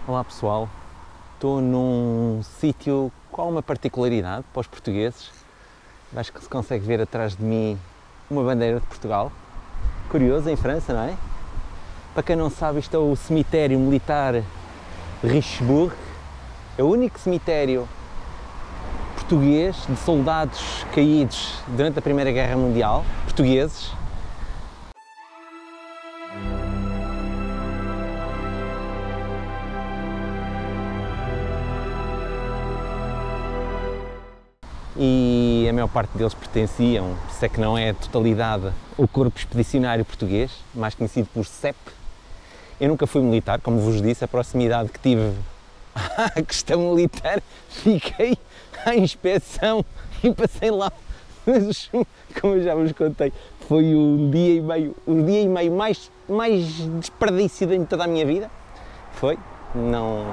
Olá pessoal, estou num sítio com uma particularidade para os portugueses. Acho que se consegue ver atrás de mim uma bandeira de Portugal. Curioso, em França, não é? Para quem não sabe, isto é o cemitério militar de Richebourg. É o único cemitério português de soldados caídos durante a Primeira Guerra Mundial, portugueses. E a maior parte deles pertenciam, se é que não é a totalidade, ao Corpo Expedicionário Português, mais conhecido por CEP. Eu nunca fui militar, como vos disse, a proximidade que tive à questão militar, fiquei à inspeção e passei lá. Mas, como eu já vos contei, foi o dia e meio mais desperdício de toda a minha vida. Foi, não...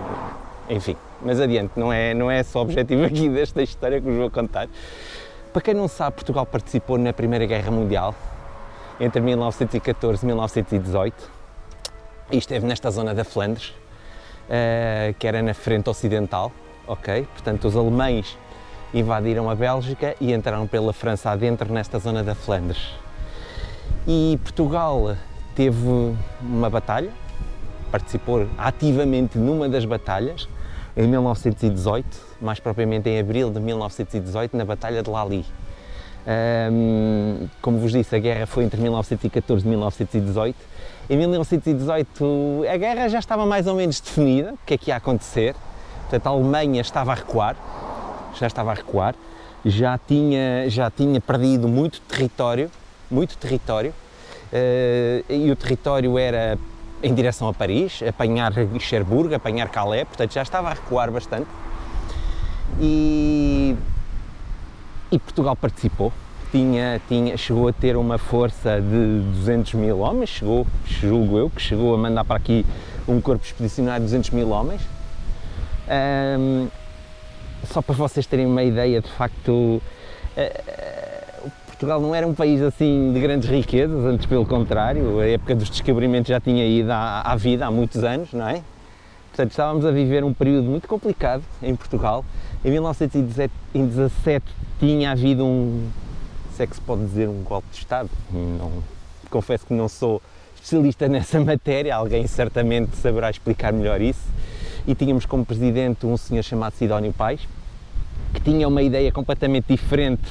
Enfim, mas adiante, não é só o objetivo aqui desta história que vos vou contar. Para quem não sabe, Portugal participou na Primeira Guerra Mundial entre 1914 e 1918 e esteve nesta zona da Flandres, que era na frente ocidental, ok? Portanto, os alemães invadiram a Bélgica e entraram pela França adentro nesta zona da Flandres. E Portugal teve uma batalha, participou ativamente numa das batalhas, em 1918, mais propriamente em abril de 1918, na Batalha de Lally. Como vos disse, a guerra foi entre 1914 e 1918. Em 1918 a guerra já estava mais ou menos definida, o que é que ia acontecer. Portanto, a Alemanha estava a recuar, já tinha perdido muito território, e o território era em direção a Paris, apanhar Cherbourg, apanhar Calais, portanto já estava a recuar bastante. E Portugal participou, chegou a ter uma força de 200 mil homens, julgo eu, que chegou a mandar para aqui um corpo expedicionário de 200 mil homens. Só para vocês terem uma ideia, de facto, Portugal não era um país assim de grandes riquezas, antes pelo contrário, a época dos descobrimentos já tinha ido à vida há muitos anos, não é? Portanto, estávamos a viver um período muito complicado em Portugal. Em 1917 tinha havido se é que se pode dizer, um golpe de Estado. Confesso que não sou especialista nessa matéria, alguém certamente saberá explicar melhor isso. E tínhamos como presidente um senhor chamado Sidónio Pais, que tinha uma ideia completamente diferente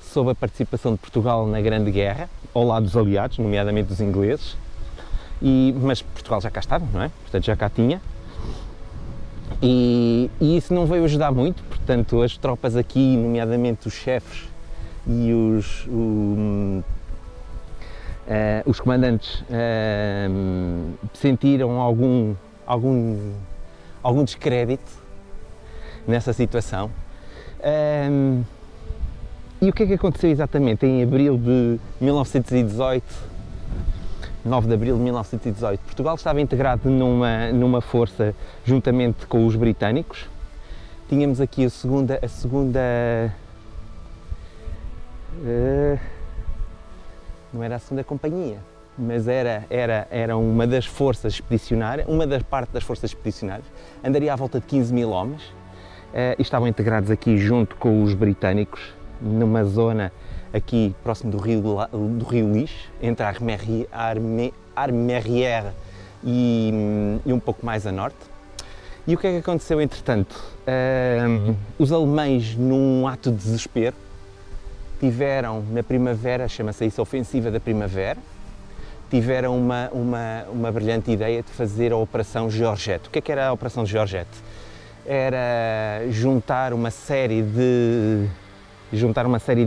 sobre a participação de Portugal na Grande Guerra, ao lado dos aliados, nomeadamente dos ingleses, mas Portugal já cá estava, não é? Portanto, já cá tinha. E isso não veio ajudar muito, portanto, as tropas aqui, nomeadamente os chefes e os comandantes, sentiram algum descrédito nessa situação. E o que é que aconteceu exatamente em abril de 1918, 9 de abril de 1918? Portugal estava integrado numa força juntamente com os britânicos. Tínhamos aqui a segunda não era a segunda companhia, mas era uma das forças expedicionárias, uma das partes das forças expedicionárias, andaria à volta de 15 mil homens, e estavam integrados aqui junto com os britânicos, numa zona aqui próximo do rio Lys, entre a Armerières e um pouco mais a norte. E o que é que aconteceu entretanto? Os alemães, num ato de desespero, tiveram na primavera, chama-se isso a Ofensiva da Primavera, tiveram uma brilhante ideia de fazer a Operação Georgette. O que é que era a Operação Georgette? Era juntar uma série de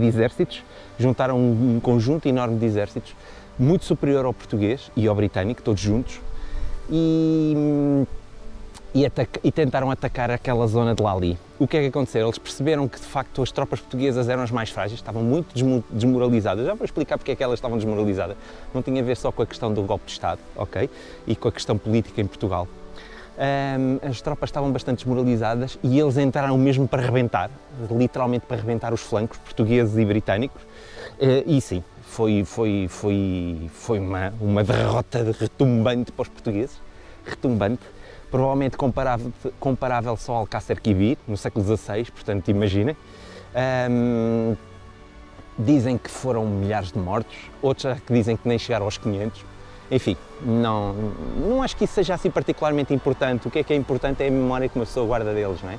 exércitos, juntaram um conjunto enorme de exércitos, muito superior ao português e ao britânico, todos juntos, e tentaram atacar aquela zona de Lally. O que é que aconteceu? Eles perceberam que, de facto, as tropas portuguesas eram as mais frágeis, estavam muito desmoralizadas. Já vou explicar porque é que elas estavam desmoralizadas. Não tinha a ver só com a questão do golpe de Estado, ok? E com a questão política em Portugal. As tropas estavam bastante desmoralizadas e eles entraram mesmo para rebentar, literalmente para rebentar os flancos portugueses e britânicos, e sim, foi uma derrota retumbante para os portugueses, retumbante, provavelmente comparável só ao Alcácer Quibir, no século XVI, portanto imaginem. Dizem que foram milhares de mortos, outros já que dizem que nem chegaram aos 500. Enfim, não acho que isso seja assim particularmente importante. O que é importante é a memória que uma pessoa guarda deles, não é?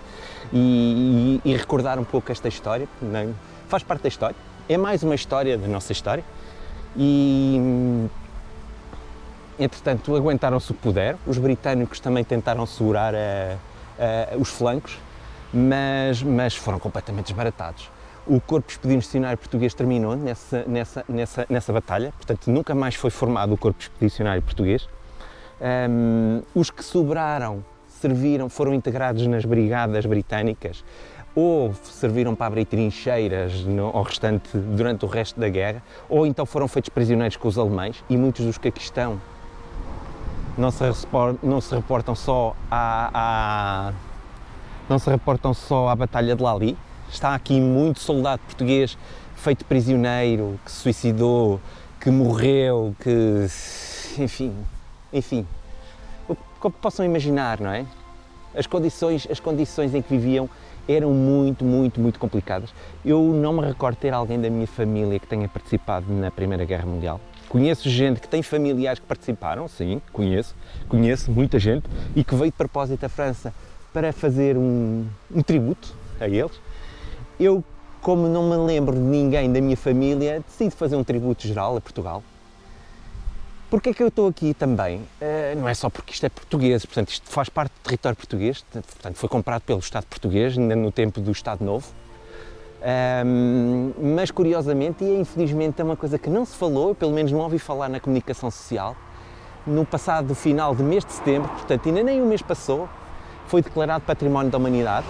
E recordar um pouco esta história, não é? Faz parte da história, é mais uma história da nossa história e, entretanto, aguentaram-se o que puderam. Os britânicos também tentaram segurar os flancos, mas foram completamente desbaratados. O Corpo Expedicionário Português terminou nessa batalha, portanto nunca mais foi formado o Corpo Expedicionário Português. Os que sobraram foram integrados nas brigadas britânicas ou serviram para abrir trincheiras ao restante, durante o resto da guerra, ou então foram feitos prisioneiros com os alemães, e muitos dos que aqui estão não se reportam só à Batalha de Lally. Está aqui muito soldado português feito prisioneiro, que se suicidou, que morreu, que... enfim, o que possam imaginar, não é? As condições em que viviam eram muito complicadas. Eu não me recordo ter alguém da minha família que tenha participado na Primeira Guerra Mundial. Conheço gente que tem familiares que participaram, sim, conheço muita gente, e que veio de propósito à França para fazer um tributo a eles. Eu, como não me lembro de ninguém da minha família, decidi fazer um tributo geral a Portugal. Porquê é que eu estou aqui também? Não é só porque isto é português, portanto isto faz parte do território português, portanto foi comprado pelo Estado português, ainda no tempo do Estado Novo. Mas curiosamente, e infelizmente é uma coisa que não se falou, eu pelo menos não ouvi falar na comunicação social, no passado final de mês de setembro, portanto ainda nem um mês passou, foi declarado Património da Humanidade.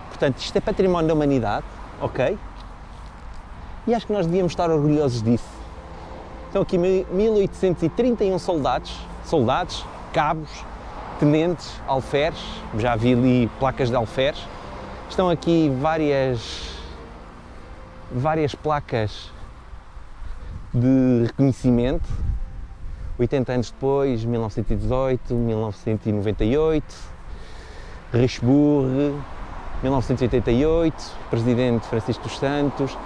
Portanto, isto é Património da Humanidade, ok? E acho que nós devíamos estar orgulhosos disso. Estão aqui 1831 soldados, cabos, tenentes, alferes, já vi ali placas de alferes. Estão aqui várias placas de reconhecimento, 80 anos depois, 1918, 1998, Richebourg, 1988, Presidente Francisco dos Santos,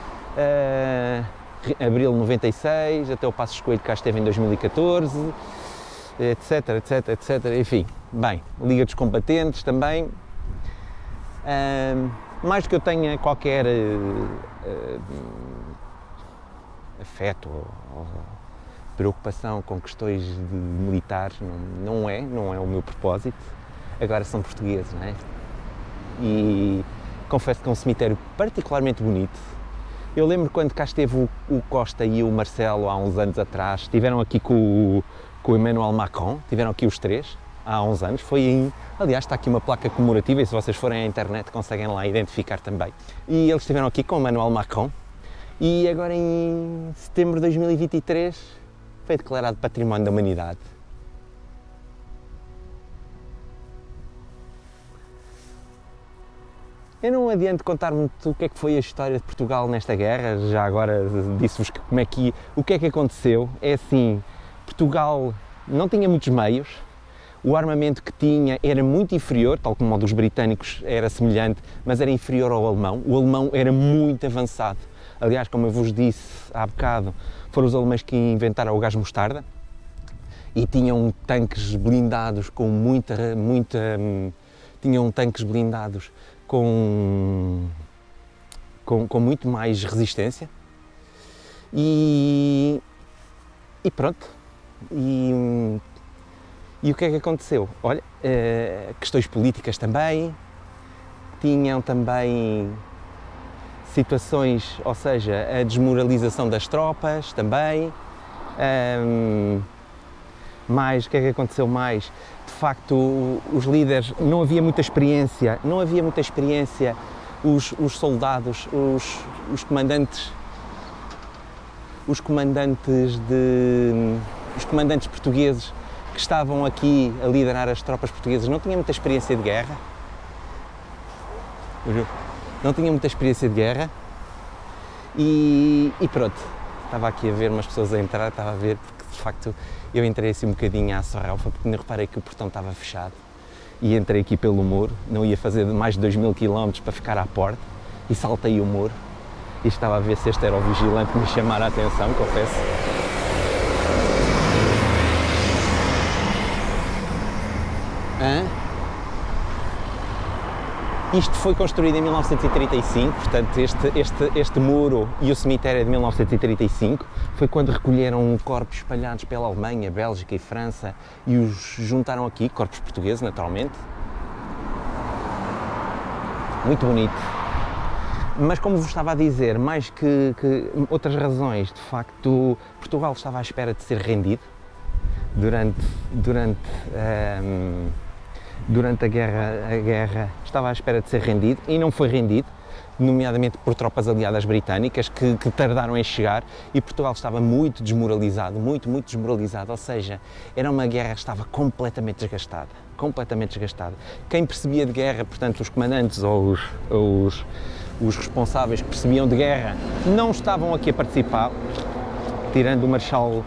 Abril de 96, até o Passos Coelho cá esteve em 2014, etc. Enfim, bem, Liga dos Combatentes também. Mais do que eu tenha qualquer afeto ou preocupação com questões de militares, não é o meu propósito. Agora são portugueses, não é? E confesso que é um cemitério particularmente bonito. Eu lembro quando cá esteve o Costa e o Marcelo há uns anos atrás, estiveram aqui com o Emmanuel Macron, estiveram aqui os três há uns anos, aliás está aqui uma placa comemorativa e se vocês forem à internet conseguem lá identificar também. E eles estiveram aqui com o Emmanuel Macron e agora em setembro de 2023 foi declarado Património da Humanidade. Eu não adianto contar muito o que é que foi a história de Portugal nesta guerra, já agora disse-vos o que é que aconteceu. É assim, Portugal não tinha muitos meios, o armamento que tinha era muito inferior, tal como o dos britânicos era semelhante, mas era inferior ao alemão. O alemão era muito avançado. Aliás, como eu vos disse há bocado, foram os alemães que inventaram o gás mostarda e tinham tanques blindados com tinham tanques blindados com muito mais resistência e pronto. E o que é que aconteceu? Olha, questões políticas também, tinham também situações, ou seja, a desmoralização das tropas também, mais, o que é que aconteceu mais? De facto, os líderes, não havia muita experiência, os soldados, os comandantes portugueses que estavam aqui a liderar as tropas portuguesas não tinham muita experiência de guerra. E pronto, estava aqui a ver umas pessoas a entrar, estava a ver porque de facto eu entrei assim um bocadinho à sorralfa porque não reparei que o portão estava fechado e entrei aqui pelo muro, não ia fazer mais de 2000 km para ficar à porta e saltei o muro e estava a ver se este era o vigilante que me chamara a atenção, confesso. Isto foi construído em 1935, portanto este muro e o cemitério é de 1935, foi quando recolheram corpos espalhados pela Alemanha, Bélgica e França e os juntaram aqui, corpos portugueses naturalmente. Muito bonito. Mas como vos estava a dizer, mais que outras razões, de facto Portugal estava à espera de ser rendido durante a guerra estava à espera de ser rendido e não foi rendido, nomeadamente por tropas aliadas britânicas que tardaram em chegar e Portugal estava muito desmoralizado, muito desmoralizado, ou seja, era uma guerra que estava completamente desgastada. Quem percebia de guerra, portanto os comandantes ou os responsáveis que percebiam de guerra, não estavam aqui a participar, tirando o Marechal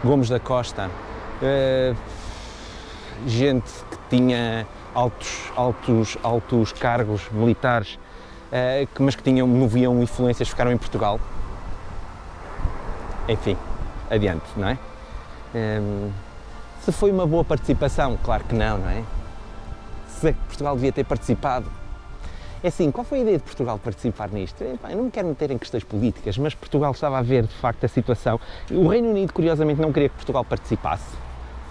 Gomes da Costa, gente que tinha altos cargos militares, mas que moviam influências, ficaram em Portugal. Enfim, adiante, não é? Se foi uma boa participação, claro que não, não é? Se Portugal devia ter participado. É assim, qual foi a ideia de Portugal participar nisto? Eu não me quero meter em questões políticas, mas Portugal estava a ver, de facto, a situação. O Reino Unido, curiosamente, não queria que Portugal participasse,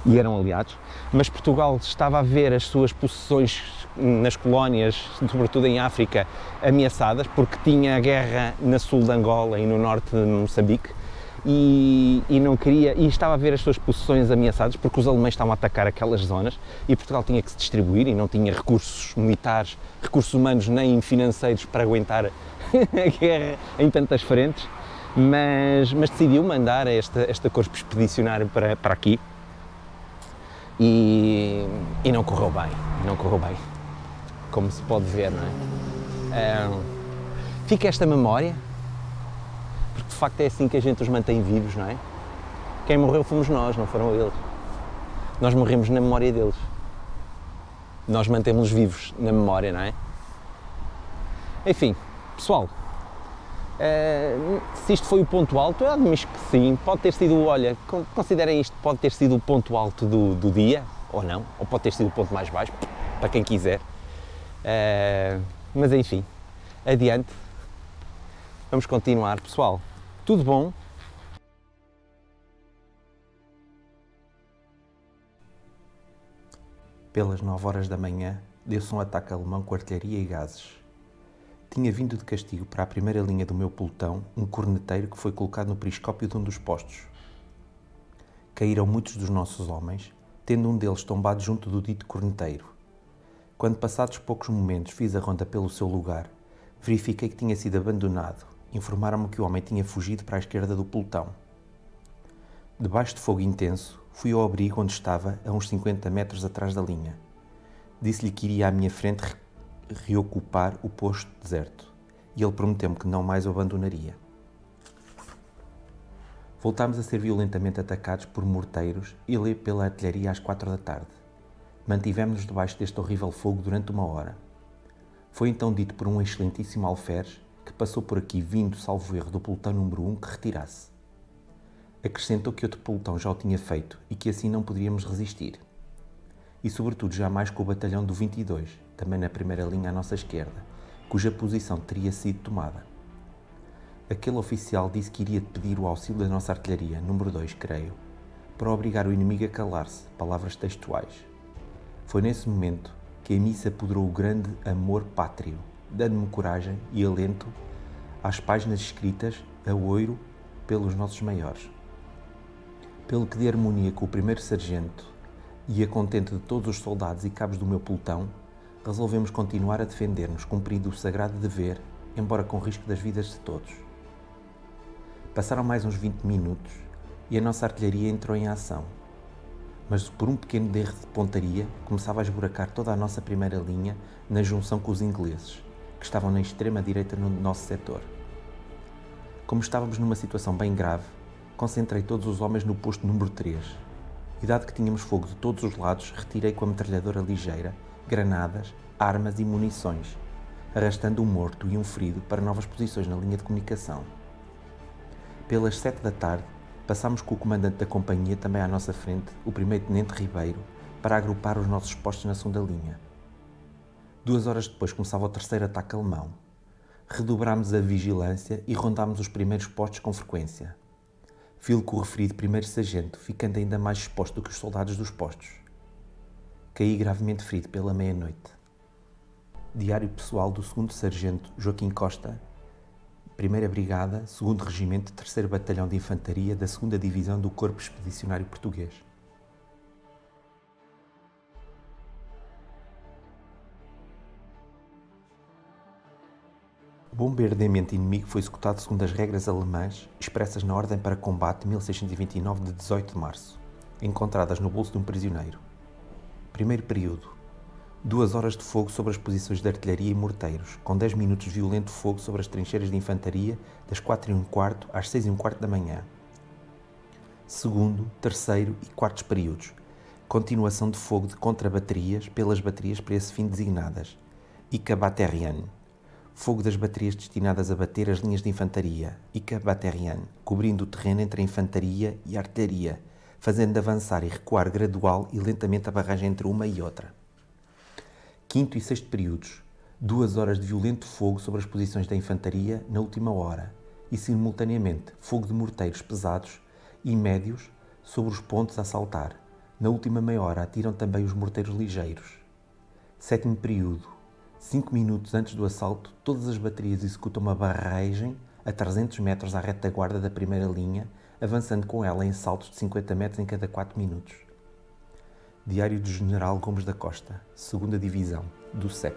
e eram aliados, mas Portugal estava a ver as suas possessões nas colónias, sobretudo em África, ameaçadas, porque tinha a guerra na sul de Angola e no norte de Moçambique, e não queria, e estava a ver as suas possessões ameaçadas, porque os alemães estavam a atacar aquelas zonas, e Portugal tinha que se distribuir, e não tinha recursos militares, recursos humanos nem financeiros para aguentar a guerra em tantas frentes, mas decidiu mandar esta corpo expedicionário para aqui, e não correu bem, como se pode ver, não é? Fica esta memória, porque de facto é assim que a gente os mantém vivos, não é? Quem morreu fomos nós, não foram eles. Nós morremos na memória deles. Nós mantemos-los vivos na memória, não é? Enfim, pessoal, se isto foi o ponto alto, eu admito que sim, pode ter sido, olha, considerem isto, pode ter sido o ponto alto do dia, ou não, ou pode ter sido o ponto mais baixo, para quem quiser, mas enfim, adiante, vamos continuar, pessoal, tudo bom? Pelas 9 horas da manhã, deu-se um ataque alemão com artilharia e gases. Tinha vindo de castigo para a primeira linha do meu pelotão um corneteiro que foi colocado no periscópio de um dos postos. Caíram muitos dos nossos homens, tendo um deles tombado junto do dito corneteiro. Quando, passados poucos momentos, fiz a ronda pelo seu lugar, verifiquei que tinha sido abandonado. Informaram-me que o homem tinha fugido para a esquerda do pelotão. Debaixo de fogo intenso, fui ao abrigo onde estava, a uns 50 metros atrás da linha. Disse-lhe que iria à minha frente reocupar o posto deserto, e ele prometeu-me que não mais o abandonaria. Voltámos a ser violentamente atacados por morteiros e pela artilharia às 4 da tarde. Mantivemos-nos debaixo deste horrível fogo durante 1 hora. Foi então dito por um excelentíssimo alferes que passou por aqui vindo, salvo erro, do pelotão número 1 que retirasse. Acrescentou que outro pelotão já o tinha feito e que assim não poderíamos resistir. E sobretudo jamais com o batalhão do 22, também na primeira linha à nossa esquerda, cuja posição teria sido tomada. Aquele oficial disse que iria pedir o auxílio da nossa artilharia, número 2, creio, para obrigar o inimigo a calar-se, palavras textuais. Foi nesse momento que em mim se apoderou o grande amor pátrio, dando-me coragem e alento às páginas escritas a oiro pelos nossos maiores. Pelo que de harmonia com o primeiro sargento e a contente de todos os soldados e cabos do meu pelotão, resolvemos continuar a defender-nos, cumprindo o sagrado dever, embora com risco das vidas de todos. Passaram mais uns 20 minutos e a nossa artilharia entrou em ação, mas por um pequeno erro de pontaria começava a esburacar toda a nossa primeira linha na junção com os ingleses, que estavam na extrema direita no nosso setor. Como estávamos numa situação bem grave, concentrei todos os homens no posto número 3, e dado que tínhamos fogo de todos os lados, retirei com a metralhadora ligeira, granadas, armas e munições, arrastando um morto e um ferido para novas posições na linha de comunicação. Pelas 7 da tarde, passámos com o comandante da companhia também à nossa frente, o primeiro-tenente Ribeiro, para agrupar os nossos postos na segunda linha. 2 horas depois começava o terceiro ataque alemão. Redobrámos a vigilância e rondámos os primeiros postos com frequência. Filo com o referido primeiro sargento, ficando ainda mais exposto do que os soldados dos postos. Caí gravemente ferido pela meia-noite. Diário pessoal do 2º Sargento Joaquim Costa, 1ª Brigada, 2º Regimento, 3º Batalhão de Infantaria da 2ª Divisão do Corpo Expedicionário Português. O bombardeamento inimigo foi executado segundo as regras alemãs expressas na Ordem para Combate 1629 de 18 de março, encontradas no bolso de um prisioneiro. Primeiro período. 2 horas de fogo sobre as posições de artilharia e morteiros, com 10 minutos de violento fogo sobre as trincheiras de infantaria das 4h15 às 6h15 da manhã. Segundo, terceiro e quartos períodos. Continuação de fogo de contra-baterias pelas baterias para esse fim designadas. ICA Batterian. Fogo das baterias destinadas a bater as linhas de infantaria, ICA Batterian, cobrindo o terreno entre a infantaria e a artilharia, fazendo avançar e recuar gradual e lentamente a barragem entre uma e outra. Quinto e sexto períodos. 2 horas de violento fogo sobre as posições da infantaria na última hora e, simultaneamente, fogo de morteiros pesados e médios sobre os pontos a assaltar. Na última meia hora atiram também os morteiros ligeiros. Sétimo período. 5 minutos antes do assalto, todas as baterias executam uma barragem a 300 metros à retaguarda da primeira linha, avançando com ela em saltos de 50 metros em cada 4 minutos. Diário do General Gomes da Costa, 2ª Divisão, do CEP.